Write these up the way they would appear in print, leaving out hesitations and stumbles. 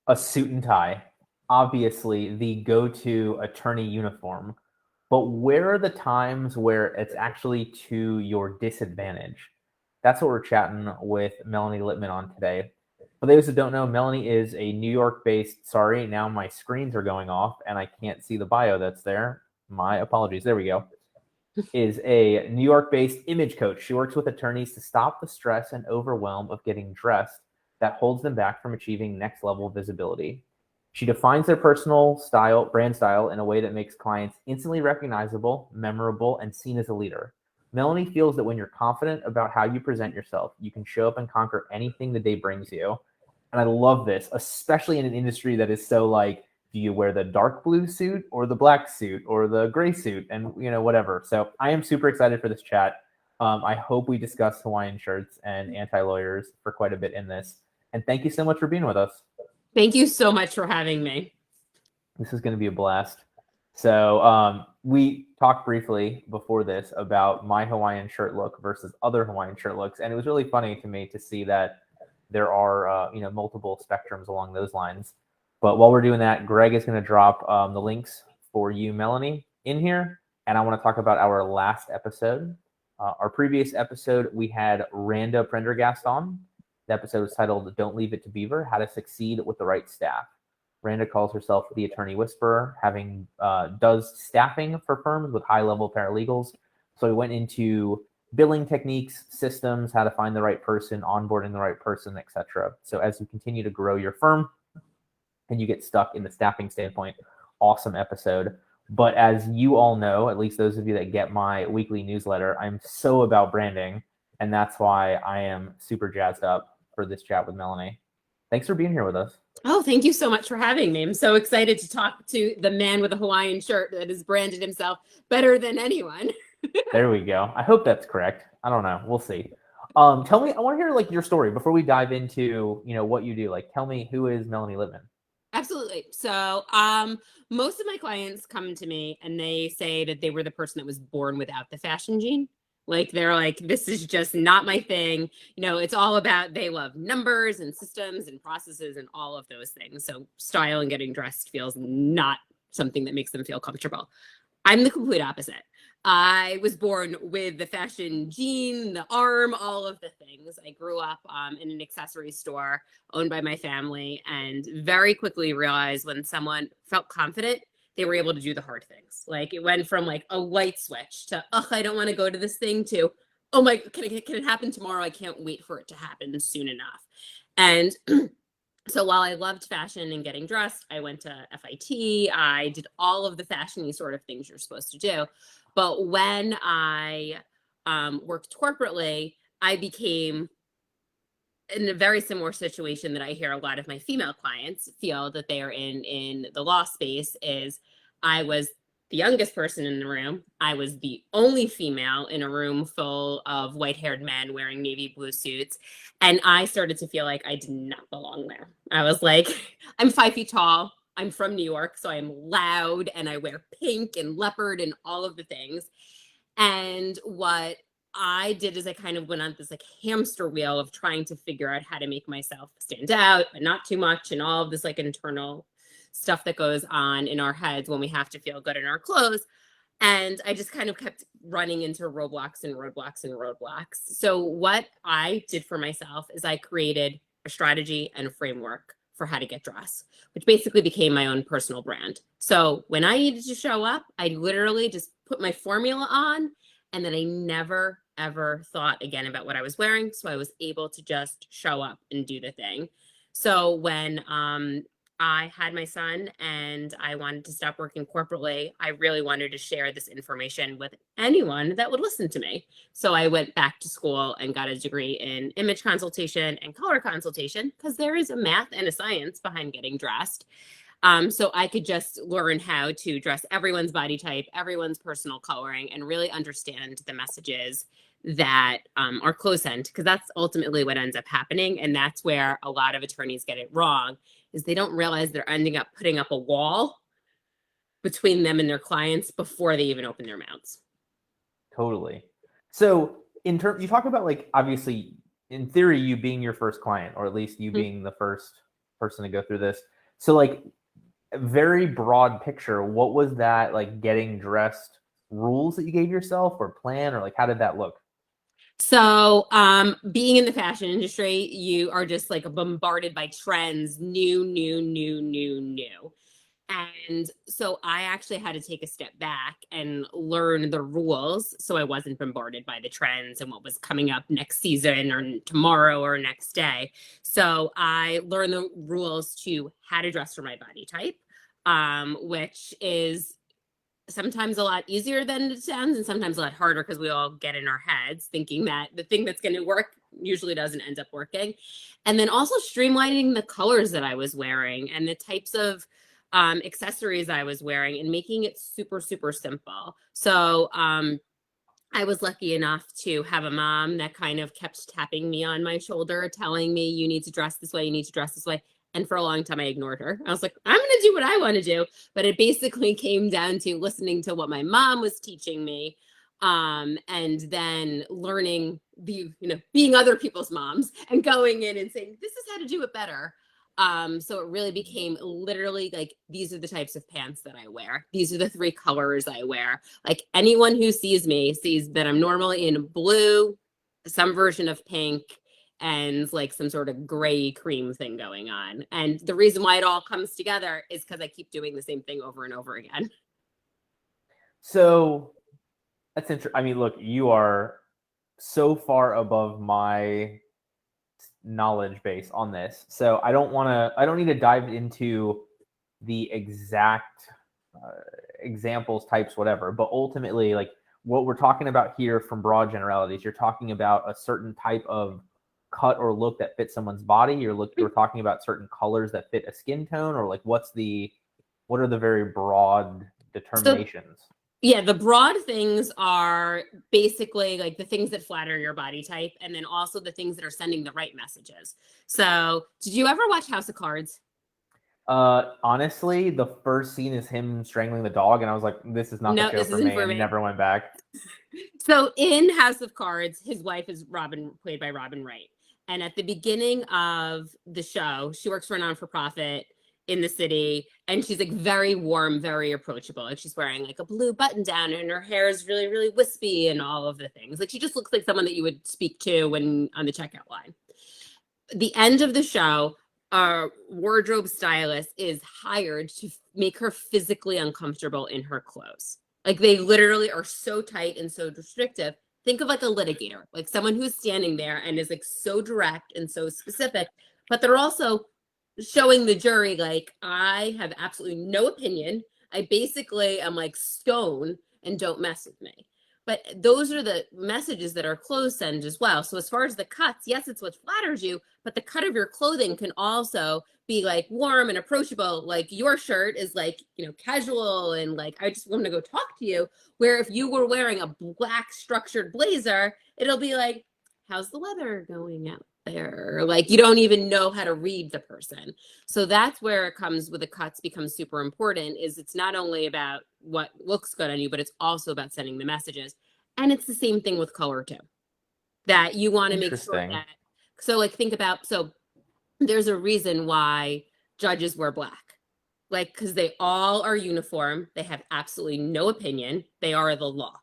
a suit and tie, obviously the go-to attorney uniform. But where are the times where it's actually to your disadvantage? That's what we're chatting with Melanie Lippman on today. For those who don't know, Melanie is a New York-based, sorry, now my screens are going off and I can't see the bio that's there. My apologies. There we go. Is a New York-based image coach. She works with attorneys to stop the stress and overwhelm of getting dressed that holds them back from achieving next-level visibility. She defines their personal style, brand style, in a way that makes clients instantly recognizable, memorable, and seen as a leader. Melanie feels that when you're confident about how you present yourself, you can show up and conquer anything the day brings you. And I love this, especially in an industry that is so like, do you wear the dark blue suit or the black suit or the gray suit and whatever. So I am super excited for this chat. I hope we discuss Hawaiian shirts and anti-lawyers for quite a bit in this. And thank you so much for being with us. Thank you so much for having me. This is going to be a blast. So we talked briefly before this about my Hawaiian shirt look versus other Hawaiian shirt looks. And it was really funny to me to see that there are multiple spectrums along those lines. But while we're doing that, Greg is going to drop the links for you, Melanie, in here. And I want to talk about our last episode. Our previous episode, we had Randa Prendergast on. The episode was titled Don't Leave It to Beaver, How to Succeed with the Right Staff. Randa calls herself the Attorney Whisperer, does staffing for firms with high-level paralegals. So we went into billing techniques, systems, how to find the right person, onboarding the right person, etc. So as you continue to grow your firm and you get stuck in the staffing standpoint, awesome episode. But as you all know, at least those of you that get my weekly newsletter, I'm so about branding, and that's why I am super jazzed up for this chat with Melanie. Thanks for being here with us. Oh, thank you so much for having me. I'm so excited to talk to the man with a Hawaiian shirt that has branded himself better than anyone. There we go. I hope that's correct. I don't know. We'll see. Tell me, I want to hear like your story before we dive into, what you do. Like, tell me, who is Melanie Lippman? Absolutely. So most of my clients come to me and they say that they were the person that was born without the fashion gene. Like, they're like, this is just not my thing. It's all about, they love numbers and systems and processes and all of those things. So style and getting dressed feels not something that makes them feel comfortable. I'm the complete opposite. I was born with the fashion gene, the arm, all of the things. I grew up in an accessory store owned by my family and very quickly realized when someone felt confident, they were able to do the hard things. Like, it went from like a light switch to, oh, I don't want to go to this thing, to, oh my, can it happen tomorrow? I can't wait for it to happen soon enough. And so while I loved fashion and getting dressed, I went to FIT. I did all of the fashion-y sort of things you're supposed to do. But when I worked corporately, I became in a very similar situation that I hear a lot of my female clients feel that they are in the law space. Is I was the youngest person in the room. I was the only female in a room full of white-haired men wearing navy blue suits. And I started to feel like I did not belong there. I was like, I'm 5 feet tall. I'm from New York, so I'm loud and I wear pink and leopard and all of the things. And what I did is I kind of went on this like hamster wheel of trying to figure out how to make myself stand out, but not too much, and all of this like internal stuff that goes on in our heads when we have to feel good in our clothes. And I just kind of kept running into roadblocks and roadblocks and roadblocks. So what I did for myself is I created a strategy and a framework for how to get dressed, which basically became my own personal brand. So when I needed to show up, I literally just put my formula on, and then I never, ever thought again about what I was wearing. So I was able to just show up and do the thing. So when I had my son and I wanted to stop working corporately, I really wanted to share this information with anyone that would listen to me. So I went back to school and got a degree in image consultation and color consultation, because there is a math and a science behind getting dressed. So I could just learn how to dress everyone's body type, everyone's personal coloring, and really understand the messages that are close end, because that's ultimately what ends up happening. And that's where a lot of attorneys get it wrong, is they don't realize they're ending up putting up a wall between them and their clients before they even open their mouths. Totally. So you talk about, like, obviously in theory, you being your first client, or at least you being the first person to go through this. So like, very broad picture, what was that like getting dressed rules that you gave yourself or plan, or like how did that look? So, being in the fashion industry, you are just like bombarded by trends, new. And so I actually had to take a step back and learn the rules so I wasn't bombarded by the trends and what was coming up next season or tomorrow or next day. So I learned the rules to how to dress for my body type, which is sometimes a lot easier than it sounds and sometimes a lot harder because we all get in our heads thinking that the thing that's going to work usually doesn't end up working. And then also streamlining the colors that I was wearing and the types of accessories I was wearing and making it super, super simple. So I was lucky enough to have a mom that kind of kept tapping me on my shoulder, telling me, you need to dress this way, you need to dress this way. And for a long time, I ignored her. I was like, I'm going to do what I want to do. But it basically came down to listening to what my mom was teaching me, and then learning being other people's moms and going in and saying, this is how to do it better. So it really became literally like, these are the types of pants that I wear. These are the 3 colors I wear. Like anyone who sees me sees that I'm normally in blue, some version of pink, and like some sort of gray cream thing going on. And the reason why it all comes together is because I keep doing the same thing over and over again. So that's interesting. I mean, look, you are so far above my knowledge base on this, so I don't need to dive into the exact examples, types, whatever, but ultimately, like, what we're talking about here from broad generalities, you're talking about a certain type of cut or look that fits someone's body. You're talking about certain colors that fit a skin tone, or like what are the very broad determinations? So yeah, the broad things are basically like the things that flatter your body type, and then also the things that are sending the right messages. So, did you ever watch House of Cards? Honestly, the first scene is him strangling the dog, and I was like, this is not the No, show this for isn't me, for and me. never went back. So in House of Cards, his wife is Robin, played by Robin Wright. And at the beginning of the show, she works for a non-for-profit in the city, and she's like very warm, very approachable. Like she's wearing like a blue button down, and her hair is really, really wispy, and all of the things. Like she just looks like someone that you would speak to when on the checkout line. The end of the show, a wardrobe stylist is hired to make her physically uncomfortable in her clothes. Like they literally are so tight and so restrictive. Think of like a litigator, like someone who's standing there and is like so direct and so specific, but they're also showing the jury like, I have absolutely no opinion. I basically am like stone and don't mess with me. But those are the messages that our clothes send as well. So as far as the cuts, yes, it's what flatters you, but the cut of your clothing can also be like warm and approachable. Like your shirt is like, casual and like, I just want to go talk to you. Where if you were wearing a black structured blazer, it'll be like, how's the weather going out there? Like you don't even know how to read the person. So that's where it comes with the cuts becomes super important, is it's not only about what looks good on you, but it's also about sending the messages. And it's the same thing with color too, that you want to make sure Interesting. that, so like think about, so there's a reason why judges wear black, like because they all are uniform, they have absolutely no opinion, they are the law.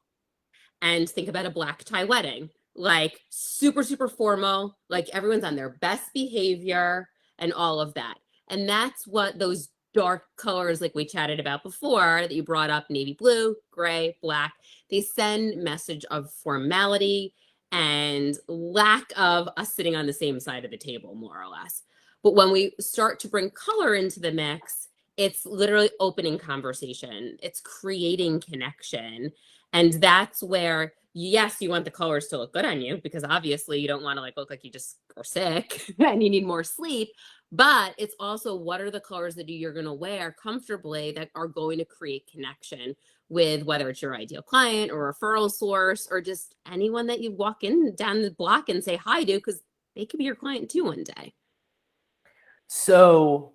And think about a black tie wedding, like super, super formal, like everyone's on their best behavior and all of that. And that's what those dark colors, like we chatted about before, that you brought up, navy blue, gray, black, they send message of formality and lack of us sitting on the same side of the table, more or less. But when we start to bring color into the mix, it's literally opening conversation, it's creating connection. And that's where, yes, you want the colors to look good on you, because obviously you don't want to like look like you just are sick and you need more sleep. But it's also, what are the colors that you're going to wear comfortably that are going to create connection with, whether it's your ideal client or referral source or just anyone that you walk in down the block and say hi to, because they could be your client too one day. So,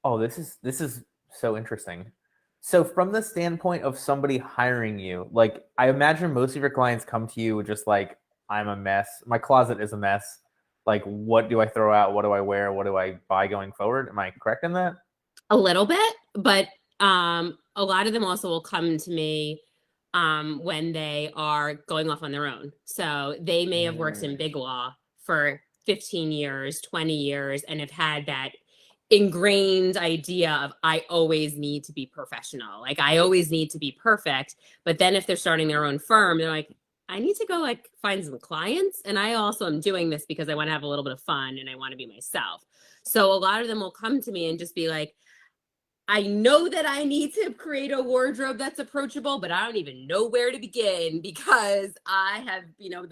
this is so interesting. So from the standpoint of somebody hiring you, like I imagine most of your clients come to you with just like, I'm a mess. My closet is a mess. Like, what do I throw out? What do I wear? What do I buy going forward? Am I correct in that? A little bit, but a lot of them also will come to me when they are going off on their own. So they may have worked in big law for 15 years, 20 years, and have had that ingrained idea of I always need to be professional. Like I always need to be perfect. But then if they're starting their own firm, they're like, I need to go like find some clients. And I also am doing this because I want to have a little bit of fun and I want to be myself. So a lot of them will come to me and just be like, I know that I need to create a wardrobe that's approachable, but I don't even know where to begin because I have,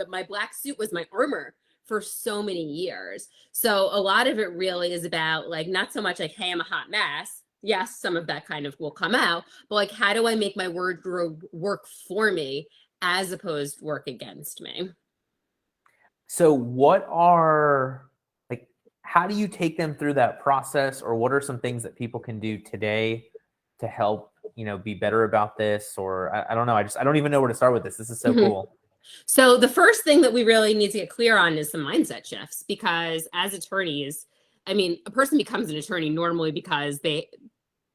my black suit was my armor for so many years. So a lot of it really is about like, not so much like, hey, I'm a hot mess. Yes, some of that kind of will come out, but like, how do I make my wardrobe work for me as opposed to work against me? So how do you take them through that process, or what are some things that people can do today to help, be better about this? Or I don't know. I don't even know where to start with this. This is so cool. So the first thing that we really need to get clear on is some mindset shifts, because as attorneys, I mean, a person becomes an attorney normally because they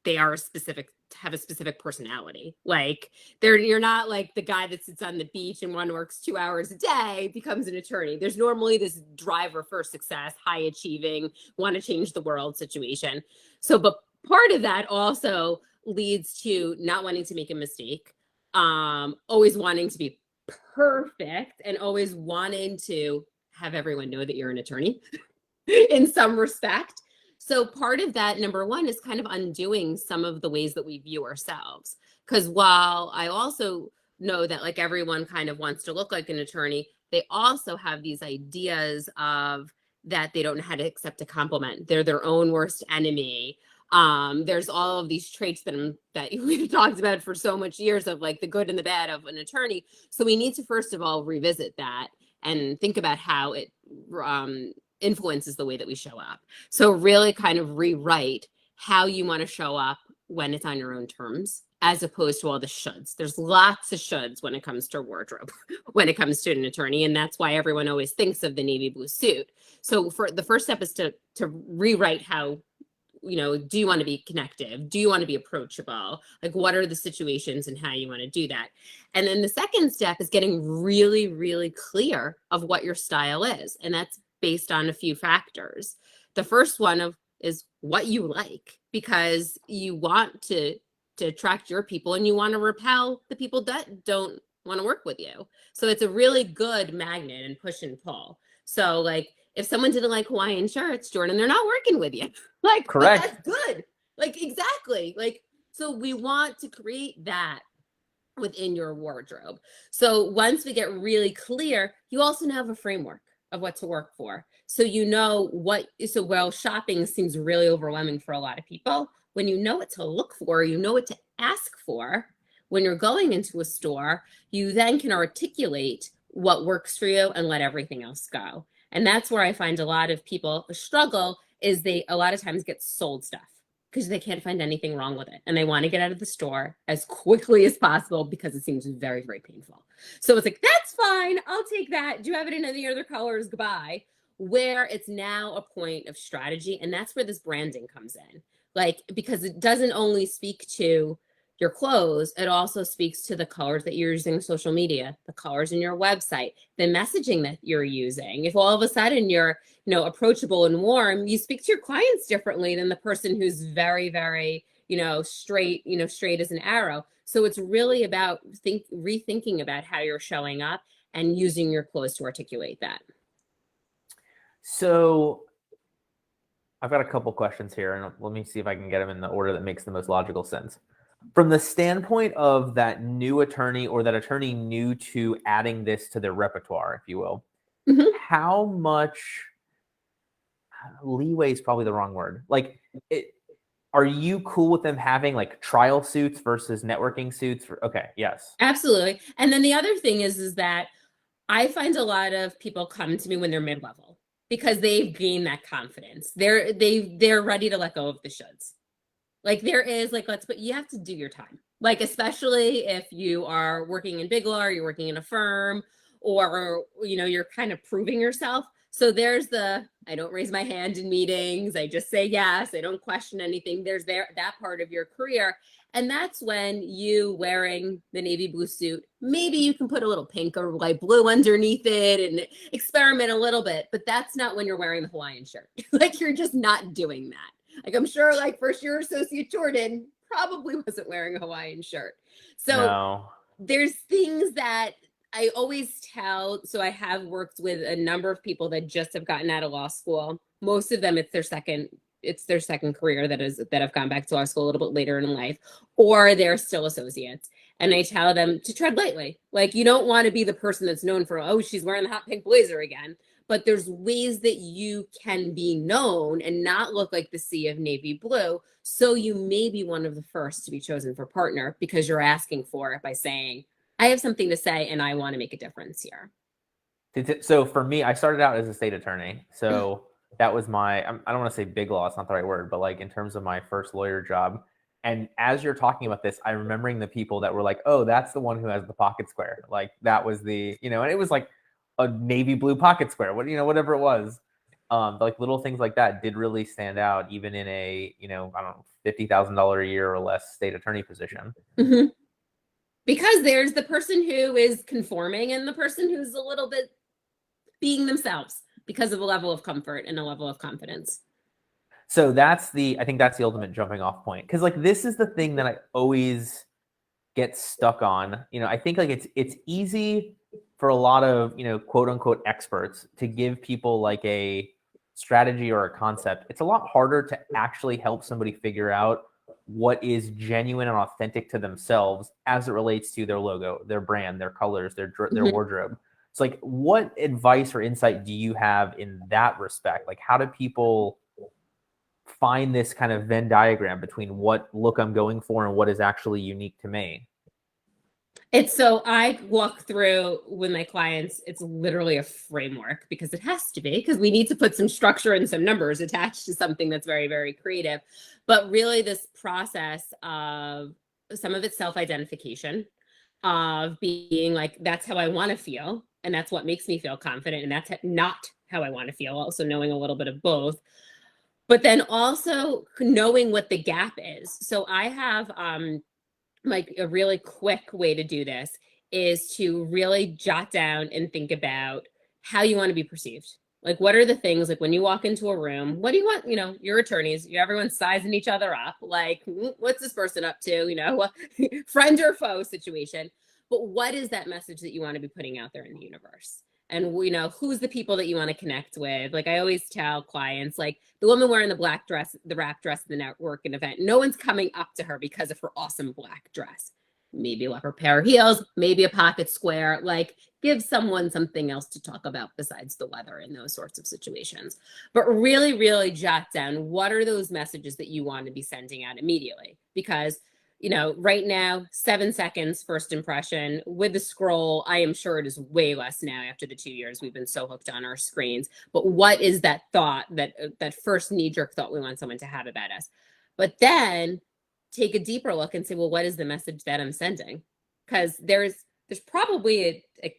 have a specific personality. Like you're not like the guy that sits on the beach and one works 2 hours a day becomes an attorney. There's normally this driver for success, high achieving, want to change the world situation. So, but part of that also leads to not wanting to make a mistake, always wanting to be perfect, and always wanting to have everyone know that you're an attorney in some respect. So part of that, number one, is kind of undoing some of the ways that we view ourselves. Because while I also know that like everyone kind of wants to look like an attorney, they also have these ideas of that they don't know how to accept a compliment. They're their own worst enemy. There's all of these traits that we've talked about for so much years of like the good and the bad of an attorney. So we need to first of all revisit that and think about how it influences the way that we show up. So really kind of rewrite how you want to show up when it's on your own terms, as opposed to all the shoulds. There's lots of shoulds when it comes to wardrobe, when it comes to an attorney. And that's why everyone always thinks of the navy blue suit. So for the first step is to rewrite how, do you want to be connective? Do you want to be approachable? Like, what are the situations and how you want to do that? And then the second step is getting really, really clear of what your style is. And that's based on a few factors. The first one is what you like, because you want to attract your people and you want to repel the people that don't want to work with you. So it's a really good magnet and push and pull. So like if someone didn't like Hawaiian shirts, Jordan, they're not working with you. Like, correct. But that's good. Like, exactly. Like, so we want to create that within your wardrobe. So once we get really clear, you also now have a framework of what to work for. So while shopping seems really overwhelming for a lot of people, when you know what to look for, you know what to ask for when you're going into a store, you then can articulate what works for you and let everything else go. And that's where I find a lot of people struggle, is they a lot of times get sold stuff because they can't find anything wrong with it. And they want to get out of the store as quickly as possible because it seems very, very painful. So it's like, that's fine. I'll take that. Do you have it in any other colors? Goodbye. Where it's now a point of strategy. And that's where this branding comes in. Like, because it doesn't only speak to your clothes, it also speaks to the colors that you're using on social media, the colors in your website, the messaging that you're using. If all of a sudden you're, approachable and warm, you speak to your clients differently than the person who's very, very, straight as an arrow. So it's really about rethinking about how you're showing up and using your clothes to articulate that. So I've got a couple questions here, and let me see if I can get them in the order that makes the most logical sense. From the standpoint of that new attorney, or that attorney new to adding this to their repertoire, if you will, how much leeway is probably the wrong word. Like, are you cool with them having like trial suits versus networking suits? Okay, yes. Absolutely. And then the other thing is that I find a lot of people come to me when they're mid-level because they've gained that confidence. They're ready to let go of the shoulds. Like there is like, but you have to do your time. Like, especially if you are working in big law, or you're working in a firm, or, you're kind of proving yourself. So there's I don't raise my hand in meetings. I just say yes. I don't question anything. There's that part of your career. And that's when you wearing the navy blue suit, maybe you can put a little pink or light blue underneath it and experiment a little bit, but that's not when you're wearing the Hawaiian shirt. Like, you're just not doing that. Like, I'm sure like first year associate Jordan probably wasn't wearing a Hawaiian shirt. So No. there's things that I always tell. So I have worked with a number of people that just have gotten out of law school. Most of them, it's their second career that have gone back to law school a little bit later in life, or they're still associates. And I tell them to tread lightly. Like, you don't want to be the person that's known for, oh, she's wearing the hot pink blazer again. But there's ways that you can be known and not look like the sea of navy blue. So you may be one of the first to be chosen for partner because you're asking for it by saying, I have something to say and I want to make a difference here. So for me, I started out as a state attorney. So that was I don't want to say big law, it's not the right word, but like in terms of my first lawyer job. And as you're talking about this, I'm remembering the people that were like, oh, that's the one who has the pocket square. Like that was and it was like a navy blue pocket square, whatever it was. Like little things like that did really stand out, even in a, I don't know, $50,000 a year or less state attorney position. Mm-hmm. Because there's the person who is conforming and the person who's a little bit being themselves because of a level of comfort and a level of confidence. So I think that's the ultimate jumping off point. Cause like, this is the thing that I always get stuck on. I think like it's easy for a lot of, quote unquote experts to give people like a strategy or a concept. It's a lot harder to actually help somebody figure out what is genuine and authentic to themselves as it relates to their logo, their brand, their colors, their wardrobe. It's like, what advice or insight do you have in that respect? Like, how do people find this kind of Venn diagram between what look I'm going for and what is actually unique to me? So I walk through with my clients, it's literally a framework because it has to be, because we need to put some structure and some numbers attached to something that's very, very creative. But really this process of some of it's self-identification, of being like, that's how I want to feel. And that's what makes me feel confident. And that's not how I want to feel. Also knowing a little bit of both. But then also knowing what the gap is. So I have like a really quick way to do this is to really jot down and think about how you want to be perceived. Like, what are the things, like when you walk into a room, what do you want? Your attorneys, everyone's sizing each other up. Like, what's this person up to? Friend or foe situation. But what is that message that you want to be putting out there in the universe? And who's the people that you want to connect with? Like, I always tell clients, like the woman wearing the black dress, the wrap dress at the networking event, no one's coming up to her because of her awesome black dress. Maybe a leopard pair of heels, maybe a pocket square. Like, give someone something else to talk about besides the weather in those sorts of situations. But really, really jot down, what are those messages that you want to be sending out immediately? Because right now, 7 seconds first impression. With the scroll, I am sure it is way less now after the 2 years we've been so hooked on our screens. But what is that thought, that first knee-jerk thought we want someone to have about us? But then take a deeper look and say, well, what is the message that I'm sending? Because there's probably a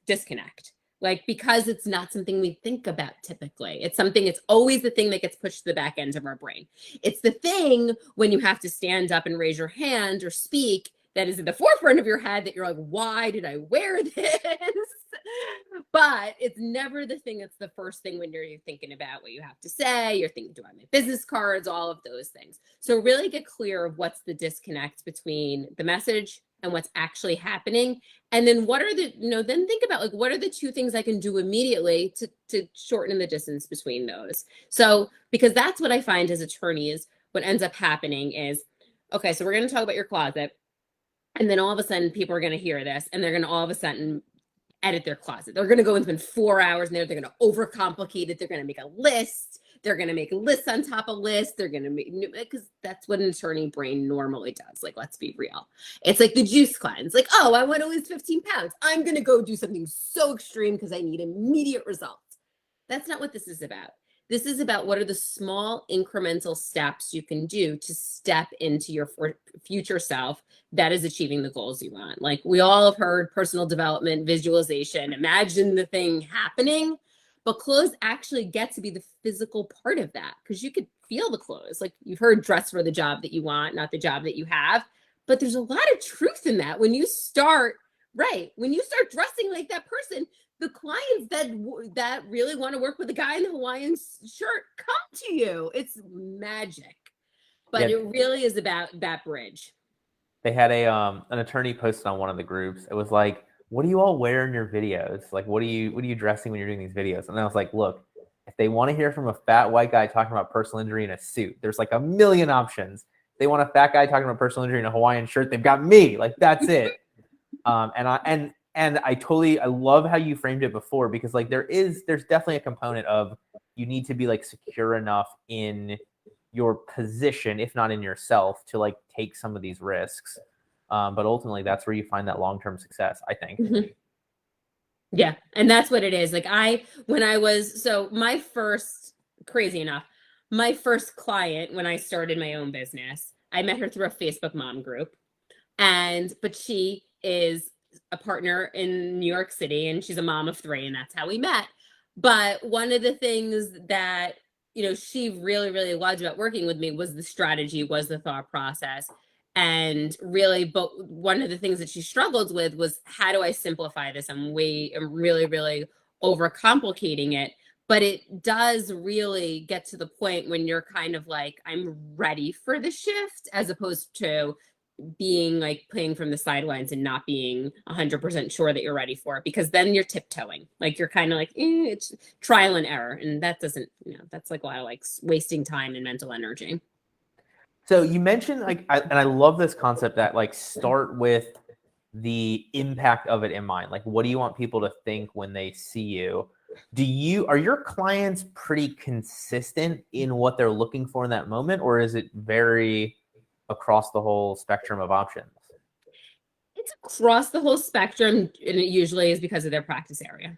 disconnect. Like, because it's not something we think about typically. It's always the thing that gets pushed to the back end of our brain. It's the thing when you have to stand up and raise your hand or speak that is at the forefront of your head that you're like, why did I wear this? But it's never the thing that's the first thing when you're thinking about what you have to say. You're thinking, do I have my business cards? All of those things. So really get clear of what's the disconnect between the message and what's actually happening. And then what are then think about, like, what are the two things I can do immediately to shorten the distance between those? So, because that's what I find as attorneys, what ends up happening is, okay, so we're going to talk about your closet. And then all of a sudden people are going to hear this and they're going to all of a sudden edit their closet. They're going to go and spend 4 hours in there. They're going to overcomplicate it. They're going to make a list. They're going to make lists on top of lists. They're going to make, because that's what an attorney brain normally does. Like, let's be real. It's like the juice cleanse. Like, oh, I want to lose 15 pounds. I'm going to go do something so extreme because I need immediate results. That's not what this is about. This is about what are the small incremental steps you can do to step into your future self that is achieving the goals you want. Like, we all have heard personal development, visualization, imagine the thing happening. but clothes actually get to be the physical part of that, because you could feel the clothes. Like, you've heard dress for the job that you want, not the job that you have. But there's a lot of truth in that. When you start dressing like that person, the clients that really want to work with a guy in the Hawaiian shirt come to you. It's magic. But Yeah. it really is about that bridge. They had an attorney posted on one of the groups. It was like, what do you all wear in your videos? Like, what are you dressing when you're doing these videos? And I was like, look, if they want to hear from a fat white guy talking about personal injury in a suit, there's like a million options. If they want a fat guy talking about personal injury in a Hawaiian shirt, they've got me. Like, that's it. And I love how you framed it before, because like there's definitely a component of, you need to be like secure enough in your position, if not in yourself, to like take some of these risks. But ultimately, that's where you find that long-term success, I think. Mm-hmm. Yeah. And that's what it is. Like, crazy enough, my first client, when I started my own business, I met her through a Facebook mom group. But she is a partner in New York City, and she's a mom of 3, and that's how we met. But one of the things that, she really, really loved about working with me was the strategy, was the thought process. And really, but one of the things that she struggled with was, how do I simplify this? I'm really, really overcomplicating it. But it does really get to the point when you're kind of like, I'm ready for the shift, as opposed to being like playing from the sidelines and not being 100% sure that you're ready for it, because then you're tiptoeing. Like, you're kind of like, it's trial and error. And that doesn't, that's like a lot of like wasting time and mental energy. So you mentioned and I love this concept that like, start with the impact of it in mind. Like, what do you want people to think when they see you? Are your clients pretty consistent in what they're looking for in that moment, or is it very across the whole spectrum of options? It's across the whole spectrum, and it usually is because of their practice area.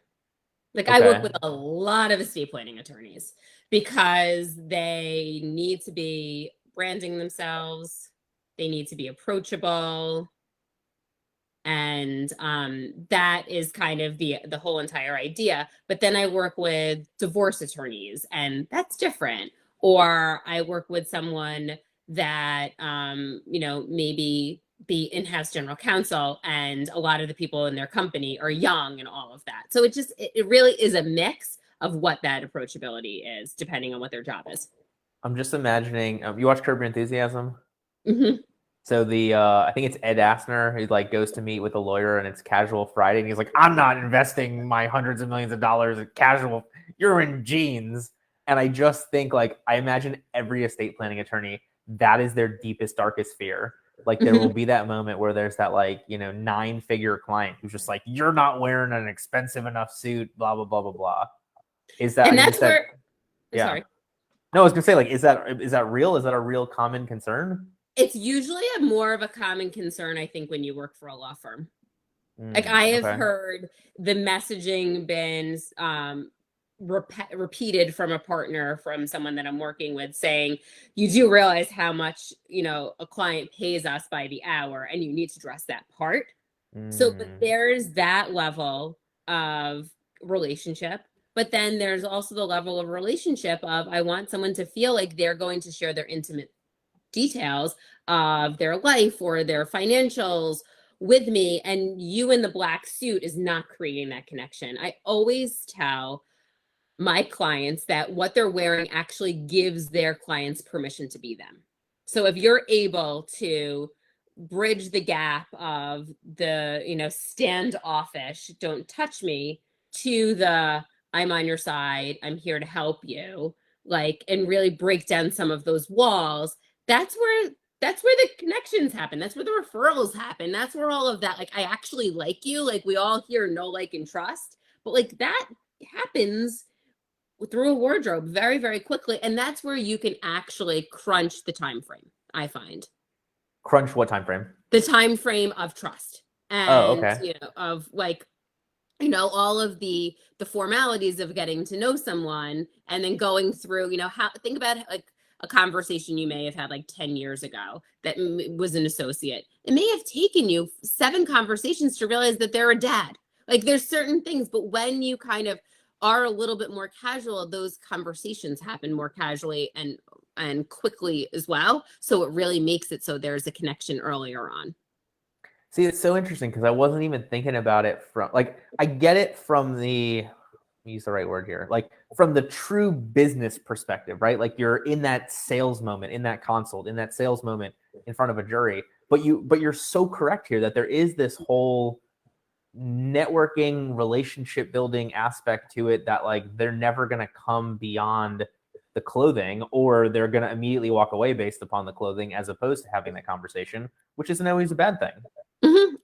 Like, I work Okay. with a lot of estate planning attorneys because they need to be branding themselves. They need to be approachable. And that is kind of the whole entire idea. But then I work with divorce attorneys, and that's different. Or I work with someone that, maybe be in-house general counsel, and a lot of the people in their company are young and all of that. So it really is a mix of what that approachability is, depending on what their job is. I'm just imagining, you watch Curb Your Enthusiasm? Mm-hmm. So I think it's Ed Asner, who like goes to meet with a lawyer, and it's casual Friday, and he's like, I'm not investing my hundreds of millions of dollars in casual, you're in jeans. And I just think, like, I imagine every estate planning attorney, that is their deepest, darkest fear. Like, there will be that moment where there's that, like, 9-figure client who's just like, you're not wearing an expensive enough suit, blah, blah, blah, blah, blah. Is that, And that's where, yeah. sorry. No, I was gonna say, like, is that real? Is that a real common concern? It's usually more of a common concern, I think, when you work for a law firm. Like, I have heard the messaging been repeated from a partner, from someone that I'm working with, saying, you do realize how much, a client pays us by the hour, and you need to dress that part. So, but there's that level of relationship. But then there's also the level of relationship of, I want someone to feel like they're going to share their intimate details of their life or their financials with me, and you in the black suit is not creating that connection. I always tell my clients that what they're wearing actually gives their clients permission to be them. So if you're able to bridge the gap of the, standoffish, don't touch me, to the, I'm on your side, I'm here to help you, like, and really break down some of those walls, that's where the connections happen. That's where the referrals happen. That's where all of that, like, I actually like you, like, we all here know, like, and trust. But like, that happens through a wardrobe very, very quickly. And that's where you can actually crunch the time frame, I find. Crunch what time frame? The time frame of trust. And okay. Of like, all of the formalities of getting to know someone, and then going through, how, think about like a conversation you may have had like 10 years ago that was an associate. It may have taken you 7 conversations to realize that they're a dad. Like, there's certain things, but when you kind of are a little bit more casual, those conversations happen more casually and quickly as well. So it really makes it so there's a connection earlier on. See, it's so interesting because I wasn't even thinking about it from like I get it from the use the right word here, like from the true business perspective, right? Like you're in that sales moment, in that consult, in that sales moment in front of a jury. But you're so correct here that there is this whole networking, relationship building aspect to it that like they're never going to come beyond the clothing, or they're going to immediately walk away based upon the clothing as opposed to having that conversation, which isn't always a bad thing.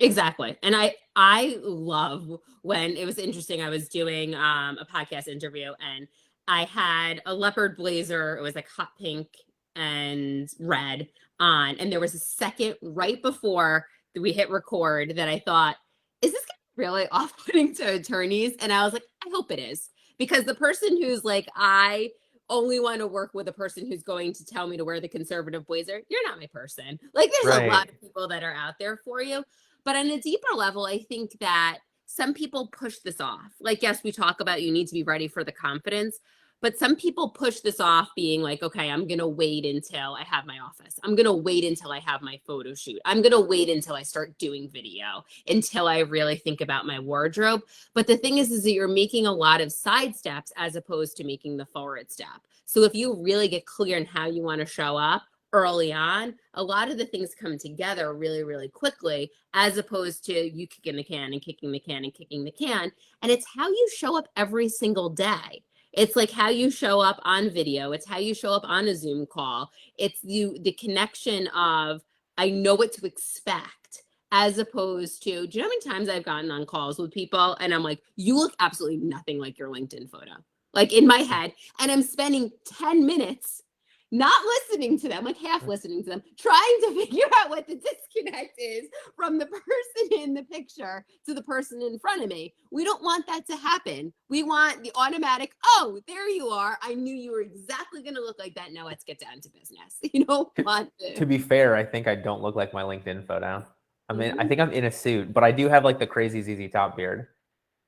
Exactly. And I love when it was interesting. I was doing a podcast interview and I had a leopard blazer. It was like hot pink and red on. And there was a second right before we hit record that I thought, is this really off-putting to attorneys? And I was like, I hope it is. Because the person who's like, I only want to work with a person who's going to tell me to wear the conservative blazer, you're not my person. Like there's a lot of people that are out there for you. But on a deeper level, I think that some people push this off. Like, yes, we talk about you need to be ready for the confidence, but some people push this off being like, okay, I'm going to wait until I have my office. I'm going to wait until I have my photo shoot. I'm going to wait until I start doing video, until I really think about my wardrobe. But the thing is that you're making a lot of side steps as opposed to making the forward step. So if you really get clear on how you want to show up early on, a lot of the things come together really, really quickly, as opposed to you kicking the can and kicking the can and kicking the can. And it's how you show up every single day. It's like how you show up on video. It's how you show up on a Zoom call. It's the connection of, I know what to expect, as opposed to, do you know how many times I've gotten on calls with people and I'm like, you look absolutely nothing like your LinkedIn photo, like in my head. And I'm spending 10 minutes not listening to them, like half listening to them, trying to figure out what the disconnect is from the person in the picture to the person in front of me. We don't want that to happen. We want the automatic, oh, there you are. I knew you were exactly going to look like that. Now let's get down to business. You don't want to be fair, I think I don't look like my LinkedIn photo. I mean, I think I'm in a suit, but I do have like the crazy ZZ Top beard.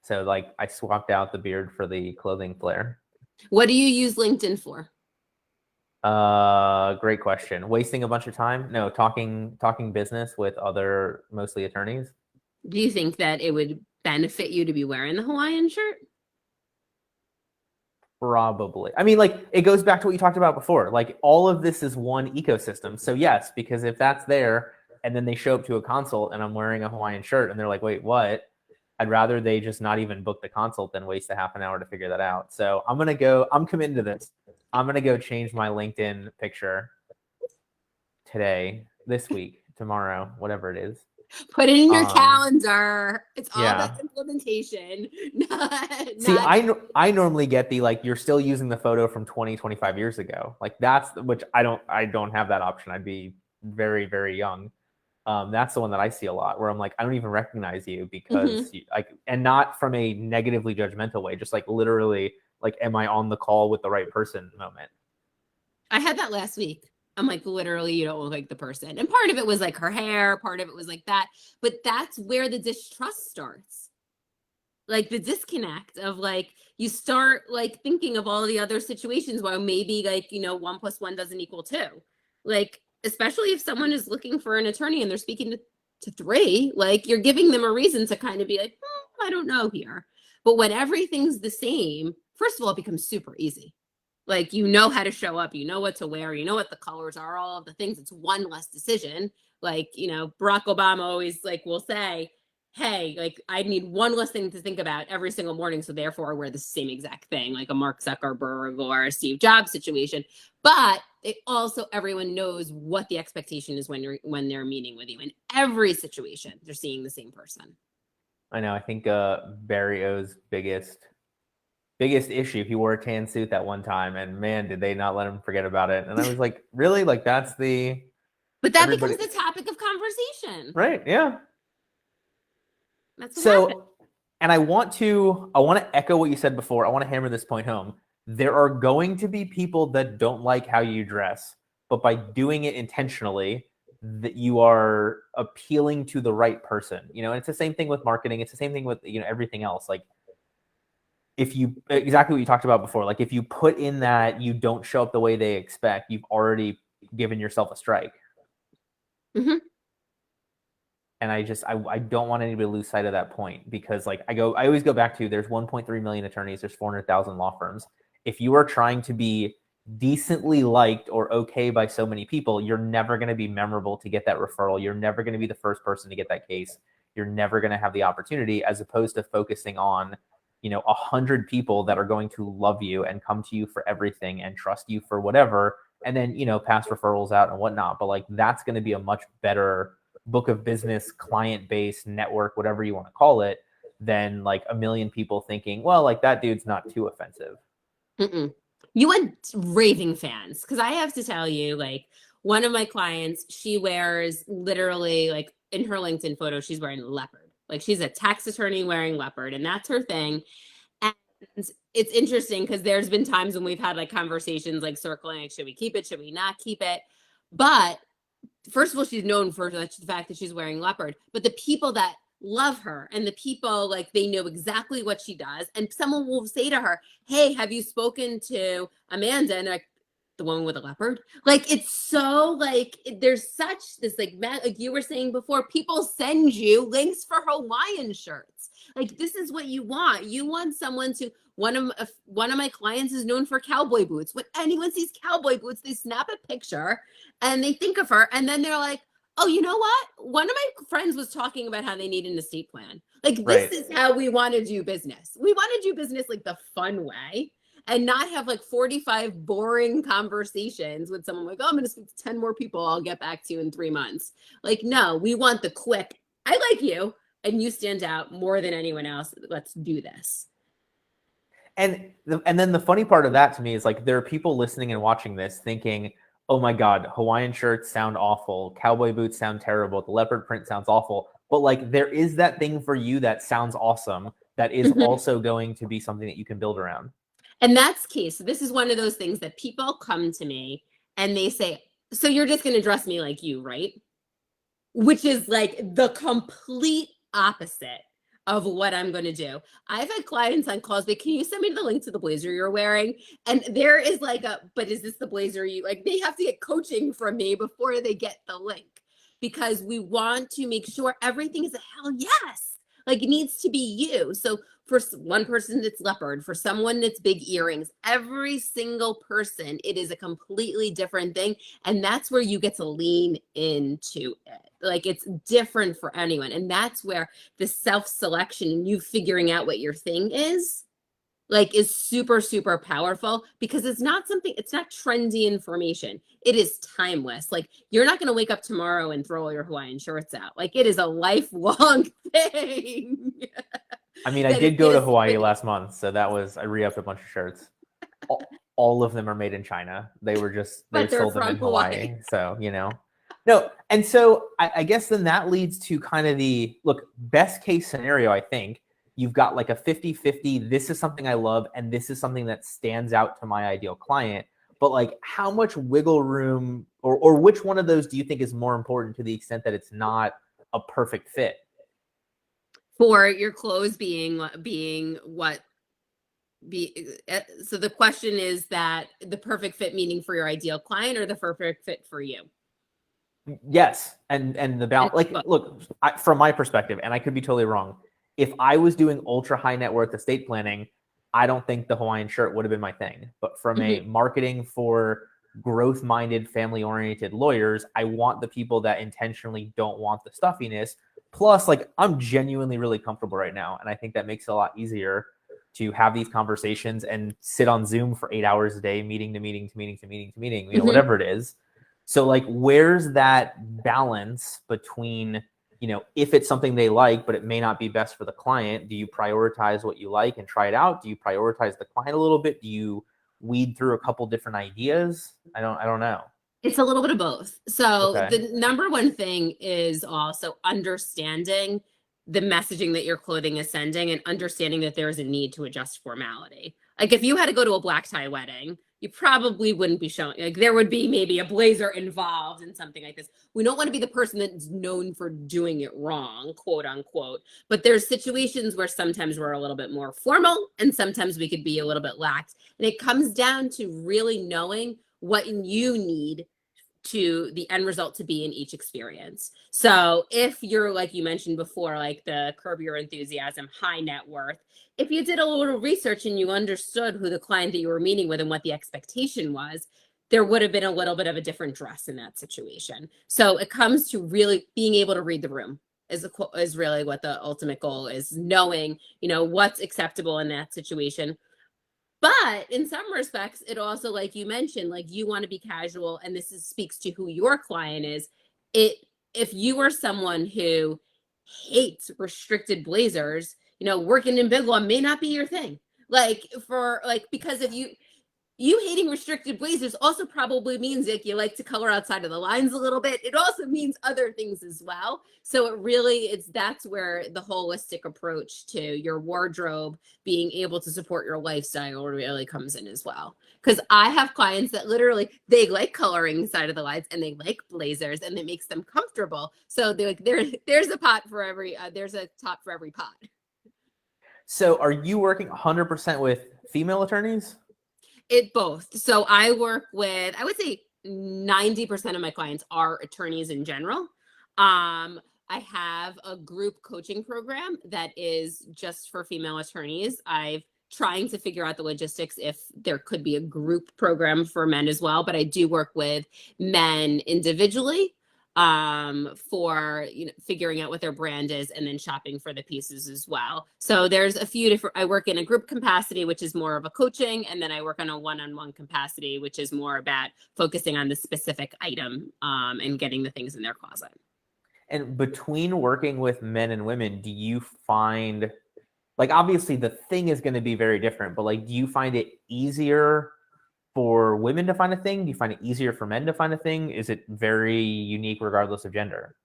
So like I swapped out the beard for the clothing flair. What do you use LinkedIn for? Great question. Wasting a bunch of time? No, talking business with other mostly attorneys. Do you think that it would benefit you to be wearing the Hawaiian shirt? Probably. I mean, like it goes back to what you talked about before. Like all of this is one ecosystem. So yes, because if that's there and then they show up to a consult and I'm wearing a Hawaiian shirt and they're like, wait, what? I'd rather they just not even book the consult than waste a half an hour to figure that out. So I'm committed to this. I'm going to go change my LinkedIn picture today, this week, tomorrow, whatever it is. Put it in your calendar. It's all about implementation. See, I normally get the, like, you're still using the photo from 20, 25 years ago. Like which I don't have that option. I'd be very, very young. That's the one that I see a lot where I'm like, I don't even recognize you because and not from a negatively judgmental way, just like literally like, am I on the call with the right person moment? I had that last week. I'm like, literally, you don't look like the person. And part of it was like her hair, part of it was like that. But that's where the distrust starts. Like the disconnect of like, you start like thinking of all the other situations where maybe like, 1 + 1 doesn't equal 2. Like, especially if someone is looking for an attorney and they're speaking to 3, like you're giving them a reason to kind of be like, I don't know here. But when everything's the same, first of all, it becomes super easy. Like, you know how to show up, you know what to wear, you know what the colors are, all of the things. It's one less decision. Like, Barack Obama always like will say, hey, like I need one less thing to think about every single morning. So therefore I wear the same exact thing, like a Mark Zuckerberg or a Steve Jobs situation. But it also, everyone knows what the expectation is when they're meeting with you. In every situation, they're seeing the same person. I know. I think Barry O's biggest issue, he wore a tan suit that one time, and man, did they not let him forget about it. And I was like, really? Like that's the But that becomes the topic of conversation. Right, yeah. That's what happened. And I want to echo what you said before. I want to hammer this point home. There are going to be people that don't like how you dress, but by doing it intentionally, that you are appealing to the right person. And it's the same thing with marketing. It's the same thing with everything else. Like, if you, exactly what you talked about before, like if you put in that you don't show up the way they expect, you've already given yourself a strike. Mm-hmm. And I don't want anybody to lose sight of that point, because like I always go back to, there's 1.3 million attorneys, there's 400,000 law firms. If you are trying to be decently liked or okay by so many people, you're never going to be memorable to get that referral. You're never going to be the first person to get that case. You're never going to have the opportunity, as opposed to focusing on, 100 people that are going to love you and come to you for everything and trust you for whatever. And then, pass referrals out and whatnot. But like, that's going to be a much better book of business, client base, network, whatever you want to call it, than like a million people thinking, well, like that dude's not too offensive. Mm-mm. You want raving fans, because I have to tell you, like, one of my clients, she wears literally, like, in her LinkedIn photo, she's wearing leopard. Like, she's a tax attorney wearing leopard, and that's her thing. And it's interesting because there's been times when we've had like conversations like circling, like, should we keep it? Should we not keep it? But first of all, she's known for the fact that she's wearing leopard, but the people that love her and the people, like, they know exactly what she does. And someone will say to her, hey, have you spoken to Amanda? And like, the woman with a leopard? Like, it's so like, there's such this like you were saying before, people send you links for Hawaiian shirts. Like, this is what you want. You want someone to, one of my clients is known for cowboy boots. When anyone sees cowboy boots, they snap a picture and they think of her, and then they're like, oh, you know what? One of my friends was talking about how they need an estate plan. Like, this Right. is how we want to do business. We want to do business like the fun way, and not have like 45 boring conversations with someone like, oh, I'm going to speak to 10 more people. I'll get back to you in 3 months. Like, no, we want the quick, I like you and you stand out more than anyone else. Let's do this. And then the funny part of that to me is, like, there are people listening and watching this thinking, oh my God, Hawaiian shirts sound awful. Cowboy boots sound terrible. The leopard print sounds awful. But like, there is that thing for you that sounds awesome, that is also going to be something that you can build around. And that's key. So this is one of those things that people come to me and they say, so you're just going to dress me like you, right? Which is like the complete opposite of what I'm going to do. I've had clients on calls, but can you send me the link to the blazer you're wearing? And there is like but is this the blazer you, like, they have to get coaching from me before they get the link, because we want to make sure everything is a hell yes. Like, it needs to be you. So for one person, it's leopard. For someone, it's big earrings. Every single person, it is a completely different thing. And that's where you get to lean into it. Like, it's different for anyone. And that's where the self-selection and you figuring out what your thing is, like, is super, super powerful, because it's not trendy information. It is timeless. Like, you're not going to wake up tomorrow and throw all your Hawaiian shirts out. Like, it is a lifelong thing. I mean, I did go to Hawaii last month, so I re-upped a bunch of shirts. All of them are made in China. They sold them in Hawaii. So, no. And so I guess then that leads to kind of the, look, best case scenario, I think, you've got like a 50-50. This is something I love, and this is something that stands out to my ideal client. But like, how much wiggle room, or which one of those do you think is more important, to the extent that it's not a perfect fit? For your clothes being what? So the question is that the perfect fit, meaning for your ideal client, or the perfect fit for you? Yes. And the balance, like, look, from my perspective, and I could be totally wrong, if I was doing ultra high net worth estate planning, I don't think the Hawaiian shirt would have been my thing. But from a marketing for growth minded, family oriented lawyers, I want the people that intentionally don't want the stuffiness. Plus, like, I'm genuinely really comfortable right now. And I think that makes it a lot easier to have these conversations and sit on Zoom for 8 hours a day, meeting to meeting to meeting to meeting to meeting, whatever it is. So like, where's that balance between, if it's something they like, but it may not be best for the client, do you prioritize what you like and try it out? Do you prioritize the client a little bit? Do you weed through a couple different ideas? I don't know. It's a little bit of both. So the number one thing is also understanding the messaging that your clothing is sending, and understanding that there is a need to adjust formality. Like, if you had to go to a black tie wedding, you probably wouldn't be showing, like there would be maybe a blazer involved in something like this. We don't want to be the person that's known for doing it wrong, quote unquote. But there's situations where sometimes we're a little bit more formal and sometimes we could be a little bit lax. And it comes down to really knowing what you need to the end result to be in each experience. So if you're, like you mentioned before, like the Curb Your Enthusiasm, high net worth, if you did a little research and you understood who the client that you were meeting with and what the expectation was, there would have been a little bit of a different dress in that situation. So it comes to really being able to read the room is really what the ultimate goal is, knowing, what's acceptable in that situation. But in some respects, it also, like you mentioned, like you want to be casual, and speaks to who your client is. If you are someone who hates restricted blazers, working in Big Law may not be your thing. Because if you hating restricted blazers also probably means like you like to color outside of the lines a little bit. It also means other things as well. So that's where the holistic approach to your wardrobe, being able to support your lifestyle, really comes in as well. Because I have clients that literally, they like coloring inside of the lines and they like blazers and it makes them comfortable. So there's a pot for every, there's a top for every pot. So are you working 100% with female attorneys? It both. So I work with, I would say 90% of my clients are attorneys in general. I have a group coaching program that is just for female attorneys. I've trying to figure out the logistics if there could be a group program for men as well, but I do work with men individually for figuring out what their brand is and then shopping for the pieces as well. So there's a few different, I work in a group capacity, which is more of a coaching, and then I work on a one-on-one capacity, which is more about focusing on the specific item and getting the things in their closet. And between working with men and women, do you find, like, obviously the thing is going to be very different, but like, do you find it easier for women to find a thing? Do you find it easier for men to find a thing? Is it very unique regardless of gender?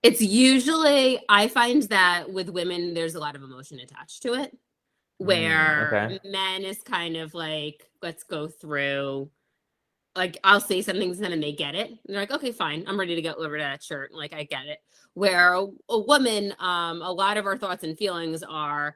It's usually, I find that with women, there's a lot of emotion attached to it, where Okay. men is kind of like, let's go through, like I'll say something to them and they get it. And they're like, okay, fine, I'm ready to get over to that shirt. Like, I get it. Where a woman, a lot of our thoughts and feelings are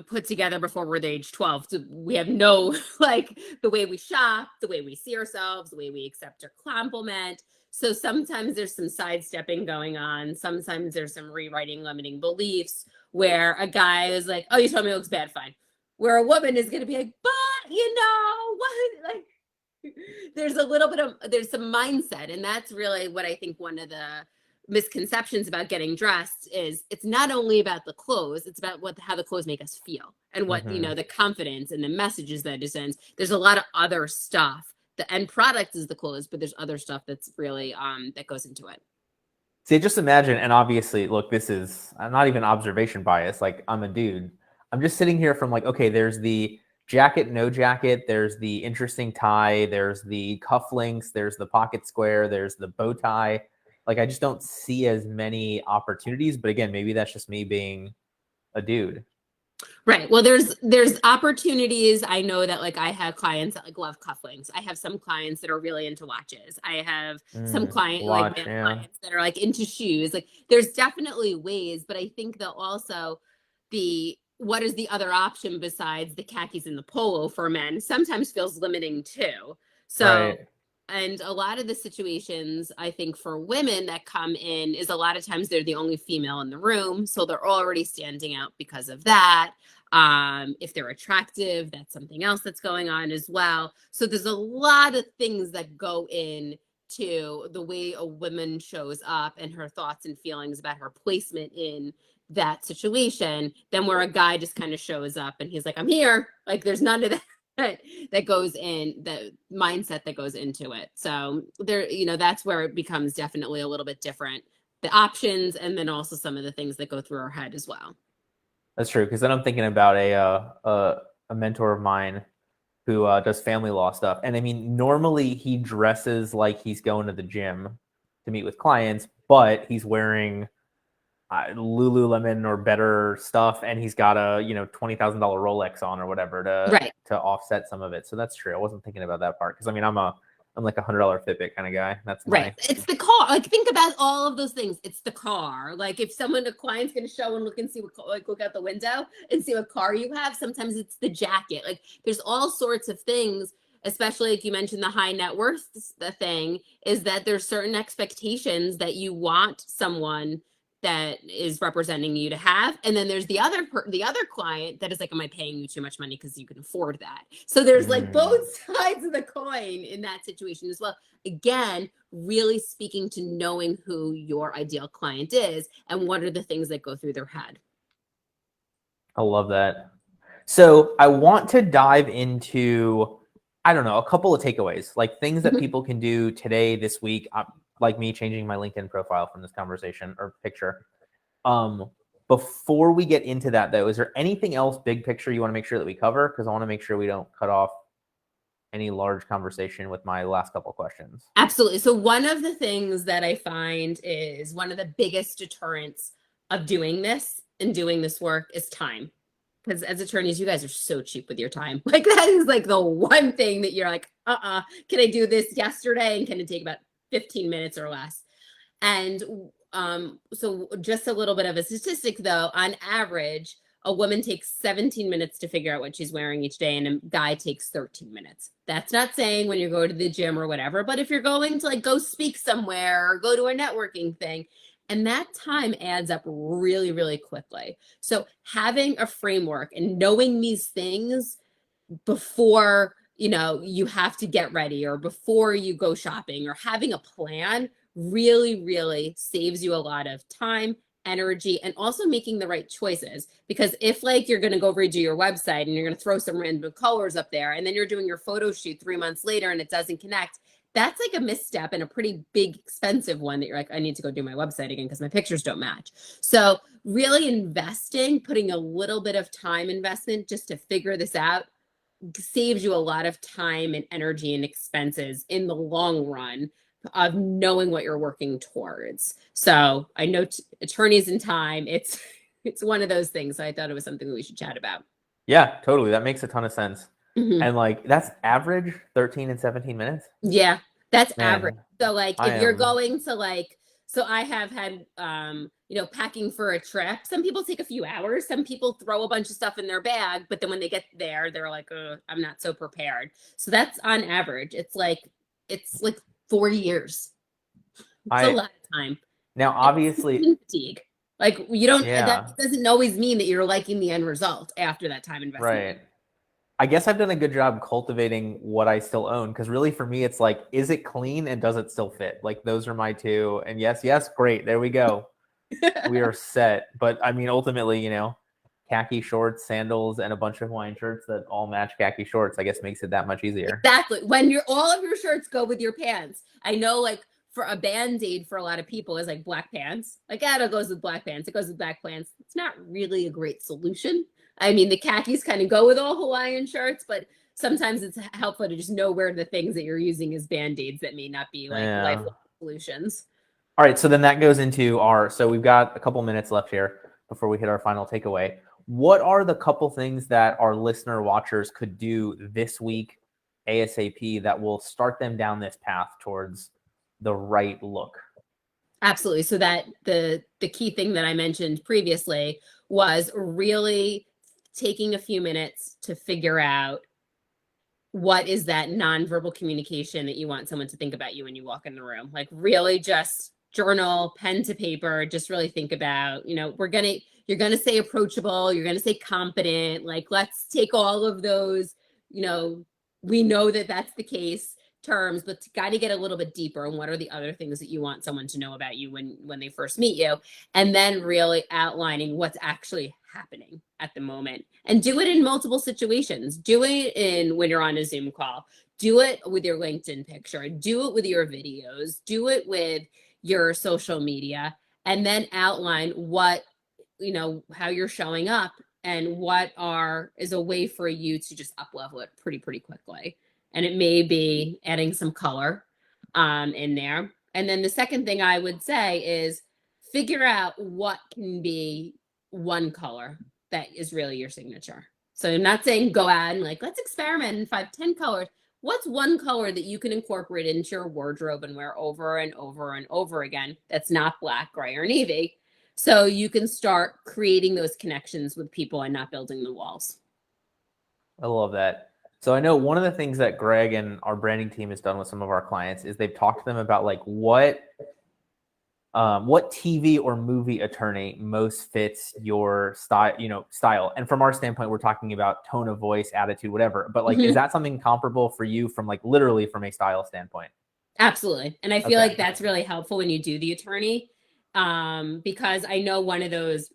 put together before we're the age 12. So we have no, like the way we shop, the way we see ourselves, the way we accept a compliment. So sometimes there's some sidestepping going on. Sometimes there's some rewriting limiting beliefs where a guy is like, oh, you told me it looks bad, fine. Where a woman is going to be like, but what? Like, there's some mindset. And that's really what I think one of the misconceptions about getting dressed is, it's not only about the clothes, it's about how the clothes make us feel and what, the confidence and the messages that it sends. There's a lot of other stuff. The end product is the clothes, but there's other stuff that's really, that goes into it. See, just imagine, and obviously, look, this is not even observation bias. Like, I'm a dude. I'm just sitting here from like, okay, there's the jacket, no jacket. There's the interesting tie. There's the cufflinks. There's the pocket square. There's the bow tie. Like, I just don't see as many opportunities. But again, maybe that's just me being a dude. Right. Well, there's opportunities. I know that, like, I have clients that like love cufflinks. I have some clients that are really into watches. I have some clients that are like into shoes. Like, there's definitely ways, but I think that also what is the other option besides the khakis and the polo for men sometimes feels limiting too. So Right. And a lot of the situations, I think, for women that come in is a lot of times they're the only female in the room. So they're already standing out because of that. If they're attractive, that's something else that's going on as well. So there's a lot of things that go in to the way a woman shows up and her thoughts and feelings about her placement in that situation, than where a guy just kind of shows up and he's like, I'm here. Like, there's none of that that goes in, the mindset that goes into it. So there, that's where it becomes definitely a little bit different, the options, and then also some of the things that go through our head as well. That's true. Because then I'm thinking about a mentor of mine who does family law stuff. And I mean, normally he dresses like he's going to the gym to meet with clients, but he's wearing Lululemon or better stuff, and he's got a $20,000 Rolex on or whatever to offset some of it. So that's true. I wasn't thinking about that part because I mean I'm like $100 Fitbit kind of guy. That's right. It's the car. Like think about all of those things. It's the car. Like if a client's going to show and look and see look out the window and see what car you have. Sometimes it's the jacket. Like there's all sorts of things, especially like you mentioned the high net worth. The thing is that there's certain expectations that you want someone that is representing you to have, and then there's the other client that is like, am I paying you too much money because you can afford that? So there's like both sides of the coin in that situation as well. Again, really speaking to knowing who your ideal client is and what are the things that go through their head. I love that. So I want to dive into, I don't know, a couple of takeaways, like things that people can do today, this week, like me changing my LinkedIn profile from this conversation or picture. Before we get into that though, is there anything else big picture you want to make sure that we cover? Because I want to make sure we don't cut off any large conversation with my last couple questions. Absolutely. So one of the things that I find is one of the biggest deterrents of doing this and doing this work is time. Because as attorneys, you guys are so cheap with your time. Like that is like the one thing that you're like, can I do this yesterday? And can it take about 15 minutes or less? And so just a little bit of a statistic though, on average, a woman takes 17 minutes to figure out what she's wearing each day, and a guy takes 13 minutes. That's not saying when you go to the gym or whatever, but if you're going to like go speak somewhere or go to a networking thing, and that time adds up really, really quickly. So having a framework and knowing these things before, you have to get ready or before you go shopping, or having a plan really, really saves you a lot of time, energy, and also making the right choices. Because if like you're going to go redo your website and you're going to throw some random colors up there and then you're doing your photo shoot 3 months later and it doesn't connect, that's like a misstep and a pretty big expensive one that you're like, I need to go do my website again because my pictures don't match. So really investing, putting a little bit of time investment just to figure this out saves you a lot of time and energy and expenses in the long run of knowing what you're working towards. So I know attorneys and time, it's one of those things. So I thought it was something that we should chat about. Yeah, totally. That makes a ton of sense. And like that's average 13 and 17 minutes. Yeah, that's Man, average. So like if you're going to like, so I have had, packing for a trip. Some people take a few hours. Some people throw a bunch of stuff in their bag, but then when they get there, they're like, I'm not so prepared. So that's on average. It's like 4 years. It's a lot of time. Now, obviously, fatigue. Like you don't. That doesn't always mean that you're liking the end result after that time investment. Right. I guess I've done a good job cultivating what I still own, because really for me, it's like, is it clean and does it still fit? Like those are my two. And yes, great. There we go. We are set. But I mean, ultimately, khaki shorts, sandals, and a bunch of Hawaiian shirts that all match khaki shorts, I guess makes it that much easier. Exactly. When all of your shirts go with your pants. I know like for a Band-Aid for a lot of people is like black pants. Like, it goes with black pants. It goes with black pants. It's not really a great solution. I mean, the khakis kind of go with all Hawaiian shirts, but sometimes it's helpful to just know where the things that you're using as Band-Aids that may not be like lifelong solutions. All right. So then that goes into so we've got a couple minutes left here before we hit our final takeaway. What are the couple things that our listener watchers could do this week ASAP that will start them down this path towards the right look? Absolutely. So that the key thing that I mentioned previously was really taking a few minutes to figure out what is that nonverbal communication that you want someone to think about you when you walk in the room. Like really just journal, pen to paper, just really think about, you're going to say approachable, you're going to say competent, like let's take all of those, we know that that's the case terms, but to kind of get a little bit deeper and what are the other things that you want someone to know about you when they first meet you, and then really outlining what's actually happening at the moment. And do it in multiple situations. Do it when you're on a Zoom call, do it with your LinkedIn picture, do it with your videos, do it with your social media, and then outline what, how you're showing up and what is a way for you to just up level it pretty quickly. And it may be adding some color in there. And then the second thing I would say is figure out what can be one color that is really your signature. So I'm not saying go out and like, let's experiment in 5, 10 colors. What's one color that you can incorporate into your wardrobe and wear over and over and over again that's not black, gray, or navy? So you can start creating those connections with people and not building the walls. I love that. So I know one of the things that Greg and our branding team has done with some of our clients is they've talked to them about like what TV or movie attorney most fits your style. And from our standpoint, we're talking about tone of voice, attitude, whatever. But like, is that something comparable for you from like literally from a style standpoint? Absolutely. And I feel Okay. like that's really helpful when you do the attorney, because I know one of those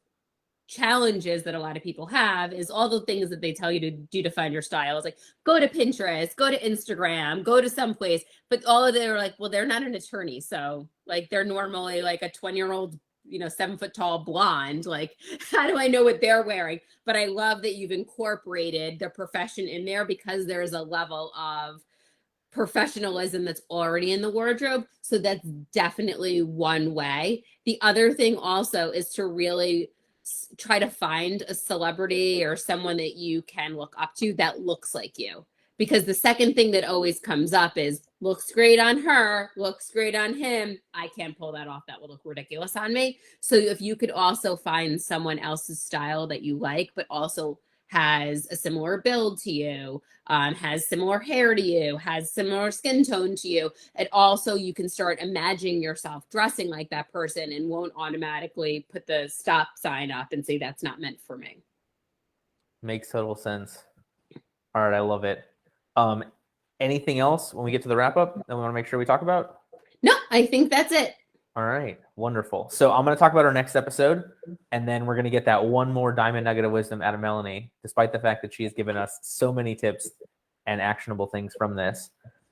challenges that a lot of people have is all the things that they tell you to do to find your style. It's like, go to Pinterest, go to Instagram, go to someplace, but all of them are like, well, they're not an attorney. So like, they're normally like a 20-year-old, 7-foot tall blonde. Like, how do I know what they're wearing? But I love that you've incorporated the profession in there because there's a level of professionalism that's already in the wardrobe. So that's definitely one way. The other thing also is to really try to find a celebrity or someone that you can look up to that looks like you. Because the second thing that always comes up is looks great on her, looks great on him. I can't pull that off. That will look ridiculous on me. So if you could also find someone else's style that you like, but also has a similar build to you, has similar hair to you, has similar skin tone to you, and also you can start imagining yourself dressing like that person and won't automatically put the stop sign up and say that's not meant for me. Makes total sense. All right, I love it. Anything else when we get to the wrap up that we want to make sure we talk about? No, I think that's it. All right, wonderful. So I'm going to talk about our next episode, and then we're going to get that one more diamond nugget of wisdom out of Melanie, despite the fact that she has given us so many tips and actionable things from this.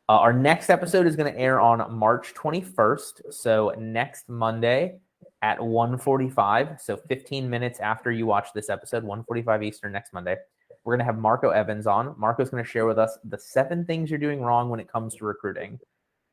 Our next episode is going to air on March 21st, so next Monday at 1:45, so 15 minutes after you watch this episode, 1:45 Eastern next Monday. We're going to have Marco Evans on. Marco's going to share with us the 7 things you're doing wrong when it comes to recruiting.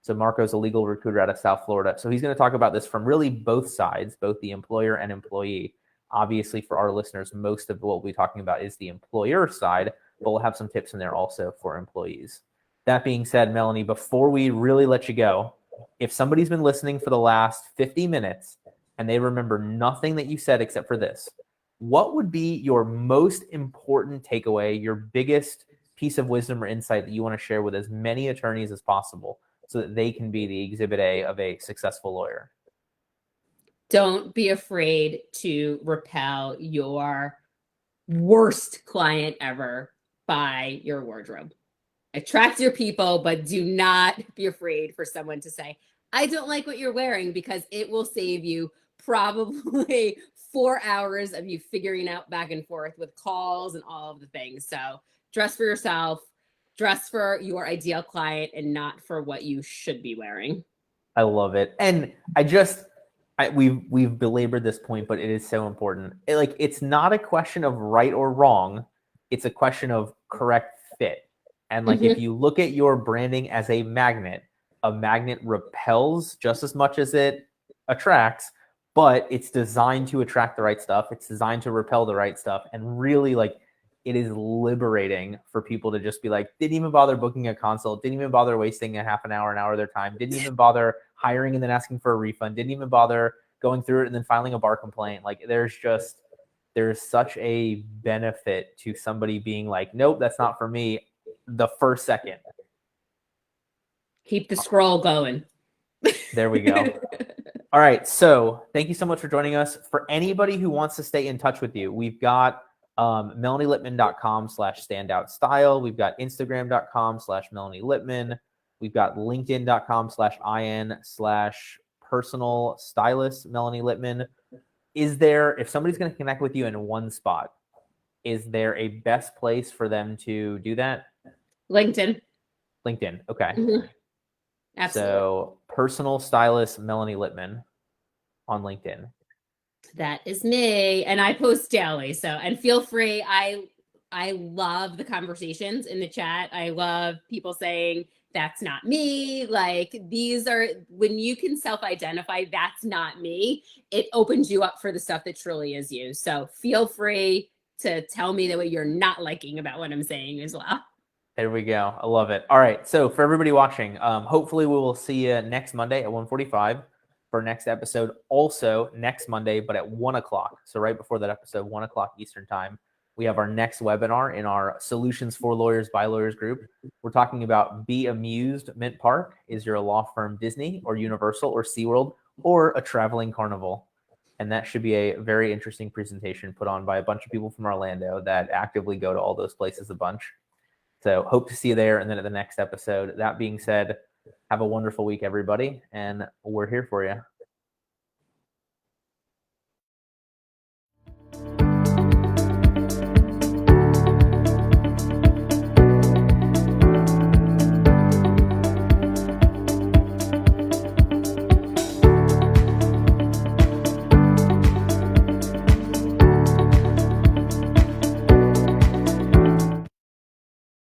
So Marco's a legal recruiter out of South Florida. So he's going to talk about this from really both sides, both the employer and employee. Obviously, for our listeners, most of what we'll be talking about is the employer side, but we'll have some tips in there also for employees. That being said, Melanie, before we really let you go, if somebody's been listening for the last 50 minutes and they remember nothing that you said except for this, what would be your most important takeaway, your biggest piece of wisdom or insight that you want to share with as many attorneys as possible so that they can be the exhibit A of a successful lawyer? Don't be afraid to repel your worst client ever by your wardrobe. Attract your people, but do not be afraid for someone to say, I don't like what you're wearing, because it will save you probably 4 hours of you figuring out back and forth with calls and all of the things. So dress for yourself, dress for your ideal client, and not for what you should be wearing. I love it. And we've belabored this point, but it is so important. It's not a question of right or wrong. It's a question of correct fit. And if you look at your branding as a magnet repels just as much as it attracts, but it's designed to attract the right stuff. It's designed to repel the right stuff. And really, it is liberating for people to just be like, didn't even bother booking a consult, didn't even bother wasting a half an hour of their time, didn't even bother hiring and then asking for a refund, didn't even bother going through it and then filing a bar complaint. There's such a benefit to somebody being like, nope, that's not for me the first second. Keep the scroll going. There we go. All right. So thank you so much for joining us. For anybody who wants to stay in touch with you, we've got MelanieLippman.com/standoutstyle. We've got Instagram.com/Melanie Lippman. We've got LinkedIn.com/IN/personal stylist Melanie Lippman. If somebody's going to connect with you in one spot, is there a best place for them to do that? LinkedIn. LinkedIn. Okay. Absolutely. So personal stylist Melanie Lippman on LinkedIn. That is me, and I post daily. So, and feel free. I love the conversations in the chat. I love people saying that's not me. These are, when you can self-identify, that's not me. It opens you up for the stuff that truly is you. So feel free to tell me that what you're not liking about what I'm saying as well. There we go. I love it. All right. So for everybody watching, hopefully we will see you next Monday at 1:45 for next episode. Also next Monday, but at 1 o'clock. So right before that episode, 1 o'clock Eastern time, we have our next webinar in our Solutions for Lawyers by Lawyers group. We're talking about Be Amused Mint Park. Is your law firm Disney or Universal or SeaWorld or a traveling carnival? And that should be a very interesting presentation put on by a bunch of people from Orlando that actively go to all those places a bunch. So hope to see you there and then at the next episode. That being said, have a wonderful week, everybody. And we're here for you.